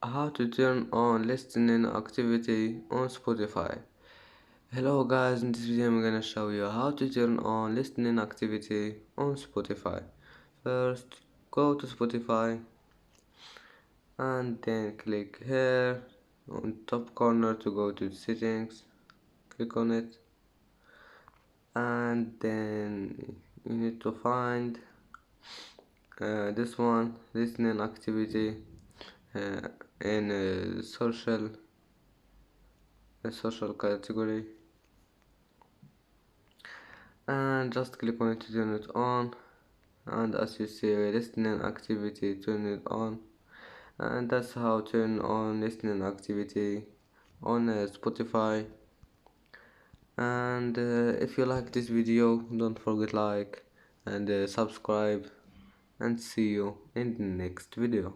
How to turn on listening activity on Spotify. Hello guys, in this video I'm gonna show you how to turn on listening activity on Spotify. First, go to Spotify and then click here on top corner to go to settings. Click on it and then you need to find this one, listening activity, uh, in a social category, and just click on it to turn it on. And as you see, listening activity, turn it on. And that's how turn on listening activity on Spotify. And if you like this video, don't forget like and subscribe, and see you in the next video.